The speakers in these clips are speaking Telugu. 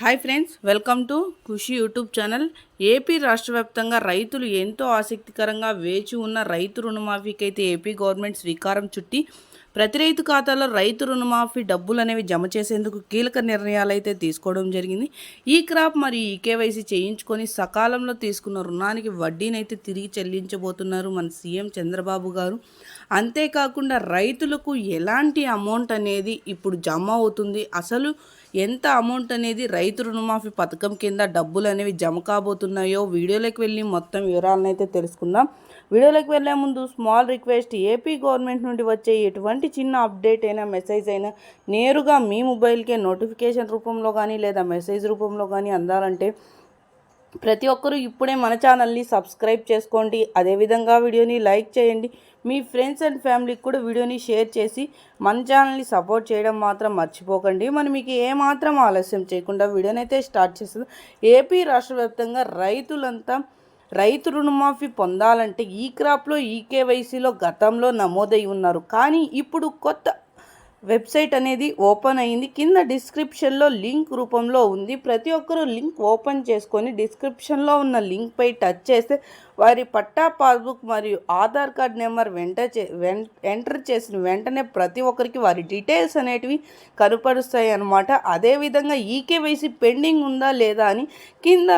Hi friends, welcome to Khushi YouTube channel. AP రాష్ట్ర వ్యాప్తంగా రైతులు ఎంతో ఆసక్తికరంగా వేచి ఉన్న రైతు రుణమాఫీకి అయితే ఏపీ గవర్నమెంట్ శ్రీకారం చుట్టి ప్రతి రైతు ఖాతాలో రైతు రుణమాఫీ డబ్బులు అనేవి జమ చేసేందుకు కీలక నిర్ణయాలు అయితే తీసుకోవడం జరిగింది. ఈ క్రాప్ మరియు ఈ కేవైసీ చేయించుకొని సకాలంలో తీసుకున్న రుణానికి వడ్డీనైతే తిరిగి చెల్లించబోతున్నారు మన సీఎం చంద్రబాబు గారు. అంతేకాకుండా రైతులకు ఎలాంటి అమౌంట్ అనేది ఇప్పుడు జమ అవుతుంది, అసలు ఎంత అమౌంట్ అనేది రైతు రుణమాఫీ పథకం కింద డబ్బులు అనేవి జమ కాబోతున్నాయో వీడియోలోకి వెళ్ళి మొత్తం వివరాలను అయితే తెలుసుకుందాం. వీడియోలోకి వెళ్ళే ముందు స్మాల్ రిక్వెస్ట్, ఏపీ గవర్నమెంట్ నుండి వచ్చే ఎటువంటి చిన్న అప్డేట్ అయినా మెసేజ్ అయినా నేరుగా మీ మొబైల్కే నోటిఫికేషన్ రూపంలో కానీ లేదా మెసేజ్ రూపంలో కానీ అందాలంటే ప్రతి ఒక్కరూ ఇప్పుడే మన ఛానల్ని సబ్స్క్రైబ్ చేసుకోండి. అదేవిధంగా వీడియోని లైక్ చేయండి. మీ ఫ్రెండ్స్ అండ్ ఫ్యామిలీకి కూడా వీడియోని షేర్ చేసి మన ఛానల్ని సపోర్ట్ చేయడం మాత్రం మర్చిపోకండి. మనం మీకు ఏమాత్రం ఆలస్యం చేయకుండా వీడియోని అయితే స్టార్ట్ చేస్తుంది. ఏపీ రాష్ట్ర వ్యాప్తంగా రైతులంతా రైతు రుణమాఫీ పొందాలంటే ఈ క్రాప్లో ఈకేవైసీలో గతంలో నమోదై ఉన్నారు. కానీ ఇప్పుడు కొత్త వెబ్సైట్ అనేది ఓపెన్ అయింది. కింద డిస్క్రిప్షన్లో లింక్ రూపంలో ఉంది. ప్రతి ఒక్కరూ లింక్ ఓపెన్ చేసుకొని డిస్క్రిప్షన్లో ఉన్న లింక్పై టచ్ చేస్తే వారి పట్టా, పాస్బుక్ మరియు ఆధార్ కార్డ్ నెంబర్ ఎంటర్ చేసిన వెంటనే ప్రతి ఒక్కరికి వారి డీటెయిల్స్ అనేటివి కనపడుస్తాయి అన్నమాట. అదేవిధంగా ఈకేవైసీ పెండింగ్ ఉందా లేదా అని కింద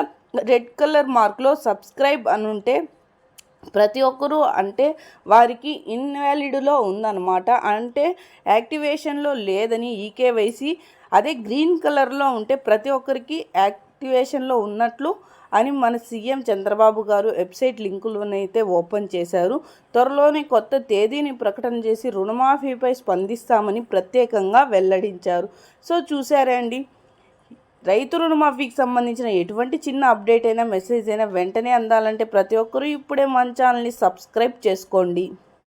రెడ్ కలర్ మార్క్లో సబ్స్క్రైబ్ అని ఉంటే ప్రతి ఒక్కరూ అంటే వారికి ఇన్వాలిడ్లో ఉందన్నమాట, అంటే యాక్టివేషన్లో లేదని ఈకేవైసీ. అదే గ్రీన్ కలర్లో ఉంటే ప్రతి ఒక్కరికి యాక్టివేషన్లో ఉన్నట్లు అని మన సీఎం చంద్రబాబు గారు వెబ్సైట్ లింకులనైతే ఓపెన్ చేశారు. త్వరలోనే కొత్త తేదీని ప్రకటన చేసి రుణమాఫీపై స్పందిస్తామని ప్రత్యేకంగా వెల్లడించారు. సో చూసారా అండి, రైతు రుణమాఫీకి సంబంధించిన ఎటువంటి చిన్న అప్డేట్ అయినా మెసేజ్ అయినా వెంటనే అందాలంటే ప్రతి ఒక్కరూ ఇప్పుడే మన ఛానల్ని సబ్స్క్రైబ్ చేసుకోండి.